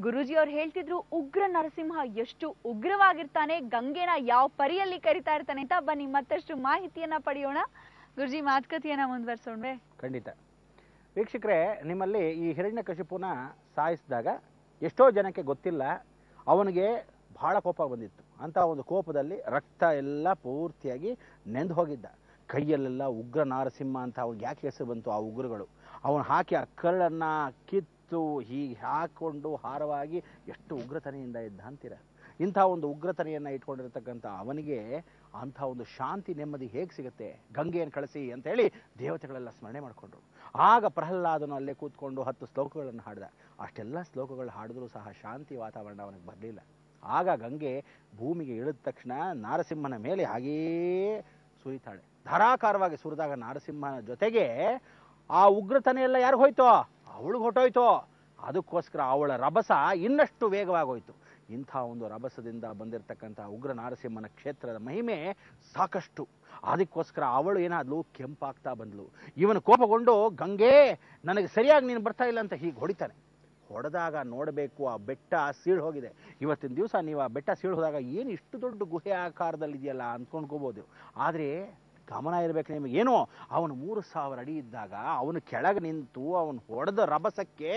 ಗುರೂಜಿ ಅವ್ರು ಹೇಳ್ತಿದ್ರು ಉಗ್ರ ನರಸಿಂಹ ಎಷ್ಟು ಉಗ್ರವಾಗಿರ್ತಾನೆ, ಗಂಗೆನ ಯಾವ ಪರಿಯಲ್ಲಿ ಕರಿತಾ ಇರ್ತಾನೆ ಅಂತ. ಬನ್ನಿ ಮತ್ತಷ್ಟು ಮಾಹಿತಿಯನ್ನ ಪಡೆಯೋಣ. ಗುರುಜಿ ಮಾತುಕತೆಯನ್ನ ಮುಂದುವರ್ಸೋಣ್ವೆ? ಖಂಡಿತ. ವೀಕ್ಷಕರೇ, ನಿಮ್ಮಲ್ಲಿ ಈ ಹಿರಣ್ಯಕಶಿಪುನ ಸಾಯಿಸಿದಾಗ ಎಷ್ಟೋ ಜನಕ್ಕೆ ಗೊತ್ತಿಲ್ಲ, ಅವನಿಗೆ ಬಹಳ ಕೋಪ ಬಂದಿತ್ತು. ಅಂತ ಒಂದು ಕೋಪದಲ್ಲಿ ರಕ್ತ ಎಲ್ಲ ಪೂರ್ತಿಯಾಗಿ ನೆಂದು ಹೋಗಿದ್ದ. ಕೈಯಲ್ಲೆಲ್ಲ ಉಗ್ರ ನಾರಸಿಂಹ ಅಂತ ಅವ್ನಿಗೆ ಯಾಕೆ ಹೆಸರು ಬಂತು? ಆ ಉಗ್ರಗಳು ಅವನು ಹಾಕಿ ಆ ಕರಳನ್ನು ಕಿತ್ತು ಹೀಗೆ ಹಾಕ್ಕೊಂಡು ಹಾರವಾಗಿ ಎಷ್ಟು ಉಗ್ರತನೆಯಿಂದ ಇದ್ದ ಅಂತೀರ. ಇಂಥ ಒಂದು ಉಗ್ರತನೆಯನ್ನು ಇಟ್ಕೊಂಡಿರ್ತಕ್ಕಂಥ ಅವನಿಗೆ ಅಂಥ ಒಂದು ಶಾಂತಿ ನೆಮ್ಮದಿ ಹೇಗೆ ಸಿಗುತ್ತೆ? ಗಂಗೆಯನ್ನು ಕಳಿಸಿ ಅಂತ ಹೇಳಿ ದೇವತೆಗಳೆಲ್ಲ ಸ್ಮರಣೆ ಮಾಡಿಕೊಂಡ್ರು. ಆಗ ಪ್ರಹ್ಲಾದನು ಅಲ್ಲೇ ಕೂತ್ಕೊಂಡು 10 ಶ್ಲೋಕಗಳನ್ನು ಹಾಡಿದ. ಅಷ್ಟೆಲ್ಲ ಶ್ಲೋಕಗಳು ಹಾಡಿದ್ರೂ ಸಹ ಶಾಂತಿ ವಾತಾವರಣ ಅವನಿಗೆ ಬರಲಿಲ್ಲ. ಆಗ ಗಂಗೆ ಭೂಮಿಗೆ ಇಳಿದ ತಕ್ಷಣ ನಾರಸಿಂಹನ ಮೇಲೆ ಹಾಗೇ ಸುರಿತಾಳೆ. ಧಾರಾಕಾರವಾಗಿ ಸುರಿದಾಗ ನಾರಸಿಂಹನ ಜೊತೆಗೆ ಆ ಉಗ್ರತನೆ ಎಲ್ಲ ಯಾರು ಹೋಯ್ತೋ? ಅವಳಿಗೆ ಹೊಟ್ಟೋಯ್ತೋ. ಅದಕ್ಕೋಸ್ಕರ ಅವಳ ರಭಸ ಇನ್ನಷ್ಟು ವೇಗವಾಗೋಯ್ತು. ಇಂಥ ಒಂದು ರಭಸದಿಂದ ಬಂದಿರತಕ್ಕಂಥ ಉಗ್ರ ನಾರಸಿಂಹನ ಕ್ಷೇತ್ರದ ಮಹಿಮೆ ಸಾಕಷ್ಟು. ಅದಕ್ಕೋಸ್ಕರ ಅವಳು ಏನಾದ್ಲು? ಕೆಂಪಾಗ್ತಾ ಬಂದ್ಲು. ಇವನು ಕೋಪಗೊಂಡು, ಗಂಗೆ ನನಗೆ ಸರಿಯಾಗಿ ನೀನು ಬರ್ತಾ ಇಲ್ಲ ಅಂತ ಹೀಗೆ ಹೊಡಿತಾನೆ. ಹೊಡೆದಾಗ ನೋಡಬೇಕು, ಆ ಬೆಟ್ಟ ಸೀಳು ಹೋಗಿದೆ. ಇವತ್ತಿನ ದಿವಸ ನೀವು ಆ ಬೆಟ್ಟ ಸೀಳು ಹೋದಾಗ ಏನು ಇಷ್ಟು ದೊಡ್ಡ ಗುಹೆ ಆಕಾರದಲ್ಲಿದೆಯಲ್ಲ ಅಂದ್ಕೊಂಡ್ಕೋಬೋದು. ಆದರೆ ಗಮನ ಇರಬೇಕು ನಿಮಗೆ. ಏನೋ ಅವನು 3000 ಅಡಿ ಇದ್ದಾಗ ಅವನು ಕೆಳಗೆ ನಿಂತು ಅವನು ಹೊಡೆದ ರಭಸಕ್ಕೆ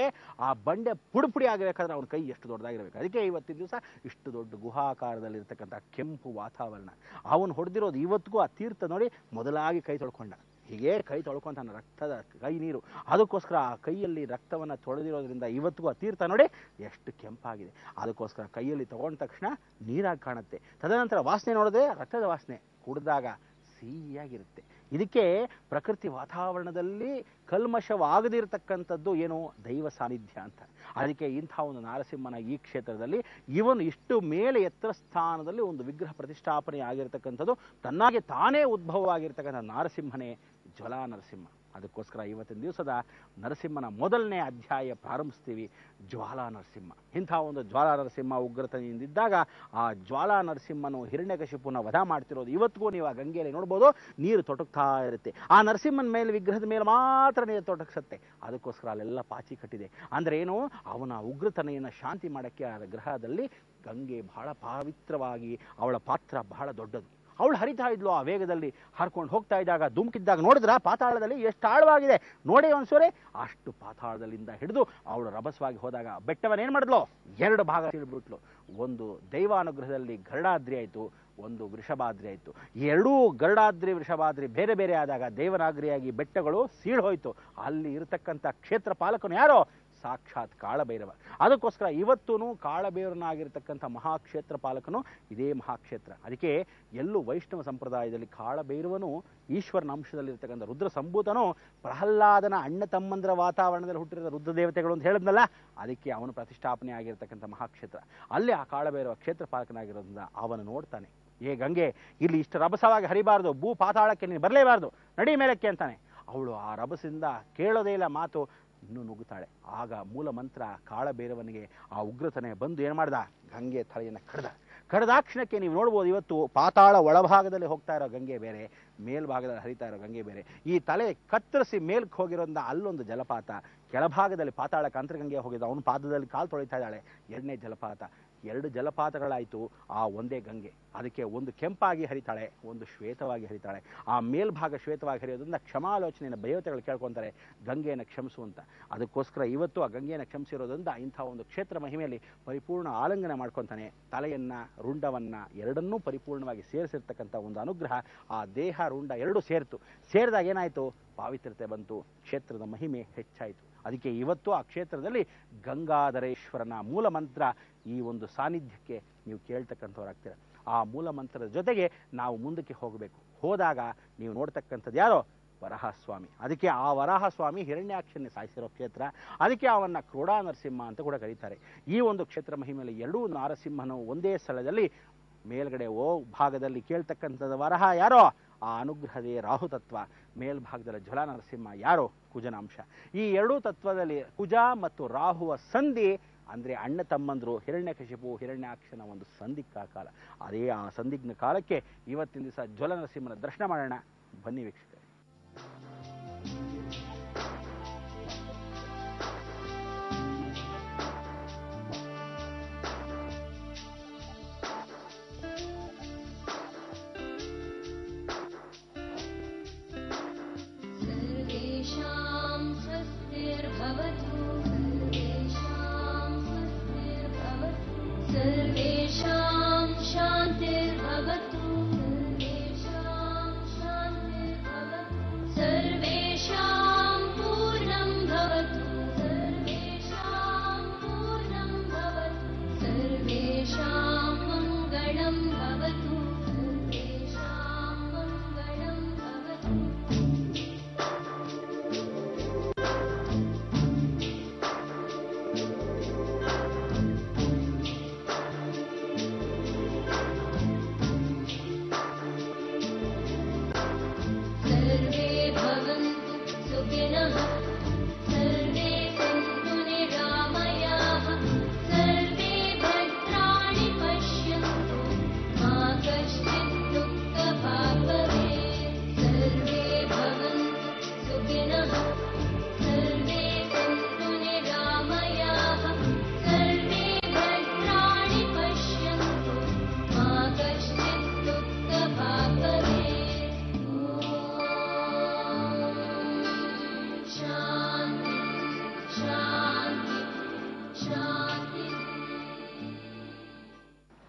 ಆ ಬಂಡೆ ಪುಡಿ ಆಗಬೇಕಾದ್ರೆ ಅವನ ಕೈ ಎಷ್ಟು ದೊಡ್ಡದಾಗಿರ್ಬೇಕು. ಅದಕ್ಕೆ ಇವತ್ತಿನ ದಿವಸ ಇಷ್ಟು ದೊಡ್ಡ ಗುಹಾಕಾರದಲ್ಲಿರ್ತಕ್ಕಂಥ ಕೆಂಪು ವಾತಾವರಣ. ಅವನು ಹೊಡೆದಿರೋದು ಇವತ್ತಿಗೂ ಆ ತೀರ್ಥ ನೋಡಿ ಮೊದಲಾಗಿ ಕೈ ತೊಳ್ಕೊಂಡ. ಹೀಗೆ ಕೈ ತೊಳ್ಕೊಂತಾನೆ, ರಕ್ತದ ಕೈ ನೀರು. ಅದಕ್ಕೋಸ್ಕರ ಆ ಕೈಯಲ್ಲಿ ರಕ್ತವನ್ನು ತೊಳೆದಿರೋದ್ರಿಂದ ಇವತ್ತಿಗೂ ಆ ತೀರ್ಥ ನೋಡಿ ಎಷ್ಟು ಕೆಂಪಾಗಿದೆ. ಅದಕ್ಕೋಸ್ಕರ ಕೈಯಲ್ಲಿ ತಗೊಂಡ ತಕ್ಷಣ ನೀರಾಗಿ ಕಾಣುತ್ತೆ. ತದನಂತರ ವಾಸನೆ ನೋಡಿದ್ರೆ ರಕ್ತದ ವಾಸನೆ, ಕುಡಿದಾಗ ಸಿಹಿಯಾಗಿರುತ್ತೆ. ಇದಕ್ಕೆ ಪ್ರಕೃತಿ ವಾತಾವರಣದಲ್ಲಿ ಕಲ್ಮಶವಾಗದಿರತಕ್ಕಂಥದ್ದು ಏನು? ದೈವ ಸಾನ್ನಿಧ್ಯ ಅಂತ. ಅದಕ್ಕೆ ಇಂಥ ಒಂದು ನಾರಸಿಂಹನ ಈ ಕ್ಷೇತ್ರದಲ್ಲಿ ಇವನು ಇಷ್ಟು ಮೇಲೆ ಎತ್ತರ ಸ್ಥಾನದಲ್ಲಿ ಒಂದು ವಿಗ್ರಹ ಪ್ರತಿಷ್ಠಾಪನೆ ಆಗಿರ್ತಕ್ಕಂಥದ್ದು ತನ್ನಾಗೆ ತಾನೇ ಉದ್ಭವವಾಗಿರ್ತಕ್ಕಂಥ ನಾರಸಿಂಹನೇ ಜ್ವಾಲಾ ನರಸಿಂಹ. ಅದಕ್ಕೋಸ್ಕರ ಇವತ್ತಿನ ದಿವಸದ ನರಸಿಂಹನ ಮೊದಲನೇ ಅಧ್ಯಾಯ ಪ್ರಾರಂಭಿಸ್ತೀವಿ, ಜ್ವಾಲಾ ನರಸಿಂಹ. ಇಂಥ ಒಂದು ಜ್ವಾಲಾ ನರಸಿಂಹ ಉಗ್ರತನೆಯಿಂದಿದ್ದಾಗ ಆ ಜ್ವಾಲಾ ನರಸಿಂಹನು ಹಿರಣ್ಯಕಶಿಪುನ ವಧ ಮಾಡ್ತಿರೋದು ಇವತ್ತಿಗೂ ನೀವು ಆ ಗಂಗೆಯಲ್ಲಿ ನೋಡ್ಬೋದು. ನೀರು ತೊಟಕ್ತಾ ಇರುತ್ತೆ. ಆ ನರಸಿಂಹನ ಮೇಲೆ, ವಿಗ್ರಹದ ಮೇಲೆ ಮಾತ್ರ ನೀರು ತೊಟಕ್ಸತ್ತೆ. ಅದಕ್ಕೋಸ್ಕರ ಅಲ್ಲೆಲ್ಲ ಪಾಚಿ ಕಟ್ಟಿದೆ. ಅಂದರೆ ಏನು? ಅವನ ಉಗ್ರತನೆಯನ್ನು ಶಾಂತಿ ಮಾಡೋಕ್ಕೆ ಆ ಗ್ರಹದಲ್ಲಿ ಗಂಗೆ ಬಹಳ ಪವಿತ್ರವಾಗಿ, ಅವಳ ಪಾತ್ರ ಬಹಳ ದೊಡ್ಡದು. ಅವಳು ಹರಿತಾ ಇದ್ಲು ಆ ವೇಗದಲ್ಲಿ ಹರ್ಕೊಂಡು ಹೋಗ್ತಾ ಇದ್ದಾಗ, ಧುಮುಕಿದ್ದಾಗ ನೋಡಿದ್ರ ಪಾತಾಳದಲ್ಲಿ ಎಷ್ಟು ಆಳವಾಗಿದೆ ನೋಡಿ ಒಂದ್ಸೂರೆ. ಅಷ್ಟು ಪಾತಾಳದಲ್ಲಿಂದ ಹಿಡಿದು ಅವಳು ರಭಸವಾಗಿ ಹೋದಾಗ ಬೆಟ್ಟವನ್ನೇನು ಮಾಡಿದ್ಲು? 2 ಭಾಗ ತಿಳಿದ್ಬಿಟ್ಲು. ಒಂದು ದೈವಾನುಗ್ರಹದಲ್ಲಿ ಗರುಡಾದ್ರಿ ಆಯಿತು, ಒಂದು ವೃಷಭಾದ್ರಿ ಆಯಿತು. ಎರಡೂ ಗರುಡಾದ್ರಿ ವೃಷಭಾದ್ರಿ ಬೇರೆ ಬೇರೆ ಆದಾಗ ದೇವನಾಗ್ರಿಯಾಗಿ ಬೆಟ್ಟಗಳು ಸೀಳು ಹೋಯಿತು. ಅಲ್ಲಿ ಇರತಕ್ಕಂಥ ಕ್ಷೇತ್ರ ಪಾಲಕನು ಯಾರೋ? ಸಾಕ್ಷಾತ್ ಕಾಳಭೈರವ. ಅದಕ್ಕೋಸ್ಕರ ಇವತ್ತೂ ಕಾಳಭೈರವನಾಗಿರ್ತಕ್ಕಂಥ ಮಹಾಕ್ಷೇತ್ರ ಪಾಲಕನು ಇದೇ ಮಹಾಕ್ಷೇತ್ರ. ಅದಕ್ಕೆ ಎಲ್ಲೂ ವೈಷ್ಣವ ಸಂಪ್ರದಾಯದಲ್ಲಿ ಕಾಳಭೈರವನು ಈಶ್ವರನ ಅಂಶದಲ್ಲಿರ್ತಕ್ಕಂಥ ರುದ್ರ ಸಂಭೂತನು ಪ್ರಹ್ಲಾದನ ಅಣ್ಣ ತಮ್ಮಂದ್ರ ವಾತಾವರಣದಲ್ಲಿ ಹುಟ್ಟಿರೋ ರುದ್ರ ದೇವತೆಗಳು ಅಂತ ಹೇಳಿದ್ನಲ್ಲ, ಅದಕ್ಕೆ ಅವನು ಪ್ರತಿಷ್ಠಾಪನೆ ಆಗಿರ್ತಕ್ಕಂಥ ಮಹಾಕ್ಷೇತ್ರ. ಅಲ್ಲಿ ಆ ಕಾಳಭೈರವ ಕ್ಷೇತ್ರ ಪಾಲಕನಾಗಿರೋದ್ರಿಂದ ಅವನು ನೋಡ್ತಾನೆ, ಏ ಗಂಗೆ, ಇಲ್ಲಿ ಇಷ್ಟು ರಭಸವಾಗಿ ಹರಿಬಾರ್ದು, ಭೂ ಪಾತಾಳಕ್ಕೆ ನೀನು ಬರಲೇಬಾರ್ದು, ನಡಿ ಮೇಲಕ್ಕೆ ಅಂತಾನೆ. ಅವಳು ಆ ರಭಸದಿಂದ ಕೇಳೋದೇ ಇಲ್ಲ ಮಾತು, ಇನ್ನೂ ನುಗ್ಗುತ್ತಾಳೆ. ಆಗ ಮೂಲ ಮಂತ್ರ ಕಾಳಭೈರವನಿಗೆ ಆ ಉಗ್ರತನೆ ಬಂದು ಏನು ಮಾಡ್ದ? ಗಂಗೆ ತಲೆಯನ್ನು ಕಡ್ದಾಕ್ಷಣಕ್ಕೆ ನೀವು ನೋಡ್ಬೋದು, ಇವತ್ತು ಪಾತಾಳ ಒಳಭಾಗದಲ್ಲಿ ಹೋಗ್ತಾ ಇರೋ ಗಂಗೆ ಬೇರೆ, ಮೇಲ್ಭಾಗದಲ್ಲಿ ಹರಿತಾ ಇರೋ ಗಂಗೆ ಬೇರೆ. ಈ ತಲೆ ಕತ್ತರಿಸಿ ಮೇಲ್ಕ್ಕೆ ಹೋಗಿರೋದ್ರಿಂದ ಅಲ್ಲೊಂದು ಜಲಪಾತ, ಕೆಳಭಾಗದಲ್ಲಿ ಪಾತಾಳಕ್ಕೆ ಅಂತರ್ಗಂಗೆ ಹೋಗಿದ್ದ, ಅವನು ಪಾದದಲ್ಲಿ ಕಾಲು ತೊಳಿತಾ ಇದ್ದಾಳೆ. 2ನೇ ಜಲಪಾತ. 2 ಜಲಪಾತಗಳಾಯಿತು ಆ ಒಂದೇ ಗಂಗೆ. ಅದಕ್ಕೆ ಒಂದು ಕೆಂಪಾಗಿ ಹರಿತಾಳೆ, ಒಂದು ಶ್ವೇತವಾಗಿ ಹರಿತಾಳೆ. ಆ ಮೇಲ್ಭಾಗ ಶ್ವೇತವಾಗಿ ಹರಿಯೋದ್ರಿಂದ ಕ್ಷಮಾಲೋಚನೆಯನ್ನು ದೇವತೆಗಳು ಕೇಳ್ಕೊತಾರೆ, ಗಂಗೆಯನ್ನು ಕ್ಷಮಿಸು ಅಂತ. ಅದಕ್ಕೋಸ್ಕರ ಇವತ್ತು ಆ ಗಂಗೆಯನ್ನು ಕ್ಷಮಿಸಿರೋದ್ರಿಂದ ಇಂಥ ಒಂದು ಕ್ಷೇತ್ರ ಮಹಿಮೆಯಲ್ಲಿ ಪರಿಪೂರ್ಣ ಆಲಿಂಗನ ಮಾಡ್ಕೊತಾನೆ. ತಲೆಯನ್ನು, ರುಂಡವನ್ನು ಎರಡನ್ನೂ ಪರಿಪೂರ್ಣವಾಗಿ ಸೇರಿಸಿರ್ತಕ್ಕಂಥ ಒಂದು ಅನುಗ್ರಹ. ಆ ದೇಹ ರುಂಡ ಎರಡೂ ಸೇರಿದಾಗ ಏನಾಯಿತು? ಪಾವಿತ್ರತೆ ಬಂತು, ಕ್ಷೇತ್ರದ ಮಹಿಮೆ ಹೆಚ್ಚಾಯಿತು. ಅದಕ್ಕೆ ಇವತ್ತು ಆ ಕ್ಷೇತ್ರದಲ್ಲಿ ಗಂಗಾಧರೇಶ್ವರನ ಮೂಲ ಮಂತ್ರ ಈ ಒಂದು ಸಾನ್ನಿಧ್ಯಕ್ಕೆ ನೀವು ಕೇಳ್ತಕ್ಕಂಥವ್ರಾಗ್ತೀರ. ಆ ಮೂಲ ಮಂತ್ರದ ಜೊತೆಗೆ ನಾವು ಮುಂದಕ್ಕೆ ಹೋಗಬೇಕು. ಹೋದಾಗ ನೀವು ನೋಡ್ತಕ್ಕಂಥದ್ದು ಯಾರೋ? ವರಾಹಸ್ವಾಮಿ. ಅದಕ್ಕೆ ಆ ವರಾಹಸ್ವಾಮಿ ಹಿರಣ್ಯಾಕ್ಷನ್ನೇ ಸಾಯಿಸಿರೋ ಕ್ಷೇತ್ರ. ಅದಕ್ಕೆ ಅವನ್ನ ಕ್ರೋಡಾ ನರಸಿಂಹ ಅಂತ ಕೂಡ ಕರೀತಾರೆ. ಈ ಒಂದು ಕ್ಷೇತ್ರ ಮಹಿಮೆಯಲ್ಲಿ 2 ನಾರಸಿಂಹನು ಒಂದೇ ಸ್ಥಳದಲ್ಲಿ ಮೇಲ್ಗಡೆ ಭಾಗದಲ್ಲಿ ಕೇಳ್ತಕ್ಕಂಥದ್ದು ವರಹ ಯಾರೋ? ಆ ಅನುಗ್ರಹದೇ ರಾಹುತತ್ವ. ಮೇಲ್ಭಾಗದಲ್ಲಿ ಜ್ವಾಲಾ ನರಸಿಂಹ ಯಾರೋ? ಕುಜನಾಂಶ. ಈ 2 ತತ್ವದಲ್ಲಿ ಕುಜ ಮತ್ತು ರಾಹುವ ಸಂಧಿ ಅಂದರೆ ಅಣ್ಣ ತಮ್ಮಂದರು ಹಿರಣ್ಯಕಶಿಪು ಹಿರಣ್ಯಾಕ್ಷನ ಒಂದು ಸಂದಿಗ್ಧ ಕಾಲ. ಅದೇ ಆ ಸಂದಿಗ್ಧ ಕಾಲಕ್ಕೆ ಇವತ್ತಿನ ದಿವಸ ಜ್ವಾಲಾ ನರಸಿಂಹನ ದರ್ಶನ ಮಾಡೋಣ. ಬನ್ನಿ ವೀಕ್ಷಕರೇ.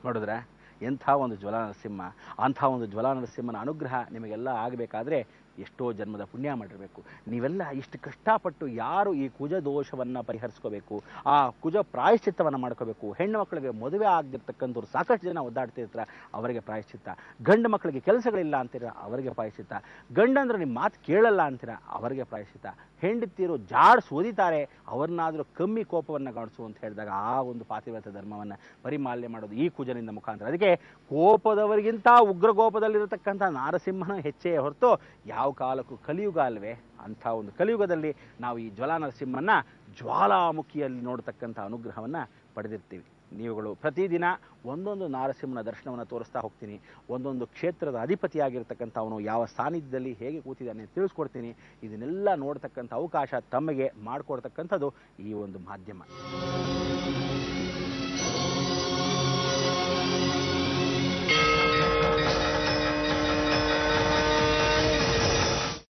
ನೋಡಿದ್ರೆ ಎಂಥ ಒಂದು ಜ್ವಲ ನರಸಿಂಹ, ಅಂಥ ಒಂದು ಜ್ವಲ ನರಸಿಂಹನ ಅನುಗ್ರಹ ನಿಮಗೆಲ್ಲ ಆಗಬೇಕಾದ್ರೆ ಎಷ್ಟೋ ಜನ್ಮದ ಪುಣ್ಯ ಮಾಡಿರಬೇಕು. ನೀವೆಲ್ಲ ಇಷ್ಟು ಕಷ್ಟಪಟ್ಟು ಯಾರು ಈ ಕುಜ ದೋಷವನ್ನು ಪರಿಹರಿಸ್ಕೋಬೇಕು, ಆ ಕುಜ ಪ್ರಾಯಶ್ಚಿತ್ತವನ್ನು ಮಾಡ್ಕೋಬೇಕು, ಹೆಣ್ಣು ಮಕ್ಕಳಿಗೆ ಮದುವೆ ಆಗದಿರ್ತಕ್ಕಂಥವ್ರು ಸಾಕಷ್ಟು ಜನ ಒದ್ದಾಡ್ತಿರ್ತಾರೆ, ಅವರಿಗೆ ಪ್ರಾಯಶ್ಚಿತ್ತ, ಗಂಡು ಮಕ್ಕಳಿಗೆ ಕೆಲಸಗಳಿಲ್ಲ ಅಂತೀರ ಅವರಿಗೆ ಪ್ರಾಯಶ್ಚಿತ್ತ, ಗಂಡಂದ್ರೆ ನಿಮ್ಮ ಮಾತು ಕೇಳಲ್ಲ ಅಂತೀರ ಅವರಿಗೆ ಪ್ರಾಯಶ್ಚಿತ್ತ, ಹೆಂಡತಿಯರು ಜಾಡ್ ಸೋದಿತಾರೆ ಅವ್ರನ್ನಾದರೂ ಕಮ್ಮಿ ಕೋಪವನ್ನು ಕಾಣಿಸು ಅಂತ ಹೇಳಿದಾಗ ಆ ಒಂದು ಪಾತಿವ್ರತ ಧರ್ಮವನ್ನು ಪರಿಮಾಲನೆ ಮಾಡೋದು ಈ ಕುಜನಿಂದ ಮುಖಾಂತರ. ಅದಕ್ಕೆ ಕೋಪದವರಿಗಿಂತ ಉಗ್ರ ಕೋಪದಲ್ಲಿರತಕ್ಕಂಥ ನಾರಸಿಂಹನ ಹೆಚ್ಚೇ ಹೊರತು ಯಾವ ಕಾಲಕ್ಕೂ ಕಲಿಯುಗ ಅಲ್ವೇ, ಅಂಥ ಒಂದು ಕಲಿಯುಗದಲ್ಲಿ ನಾವು ಈ ಜ್ವಲ ನರಸಿಂಹನ ಜ್ವಾಲಾಮುಖಿಯಲ್ಲಿ ನೋಡ್ತಕ್ಕಂಥ ಅನುಗ್ರಹವನ್ನು ಪಡೆದಿರ್ತೀವಿ. ನೀವುಗಳು ಪ್ರತಿದಿನ ಒಂದೊಂದು ನಾರಸಿಂಹನ ದರ್ಶನವನ್ನು ತೋರಿಸ್ತಾ ಹೋಗ್ತೀನಿ. ಒಂದೊಂದು ಕ್ಷೇತ್ರದ ಅಧಿಪತಿಯಾಗಿರ್ತಕ್ಕಂಥ ಅವನು ಯಾವ ಸಾನ್ನಿಧ್ಯದಲ್ಲಿ ಹೇಗೆ ಕೂತಿದ್ದಾನೆ ತಿಳಿಸ್ಕೊಡ್ತೀನಿ. ಇದನ್ನೆಲ್ಲ ನೋಡ್ತಕ್ಕಂಥ ಅವಕಾಶ ತಮಗೆ ಮಾಡಿಕೊಡ್ತಕ್ಕಂಥದ್ದು ಈ ಒಂದು ಮಾಧ್ಯಮ.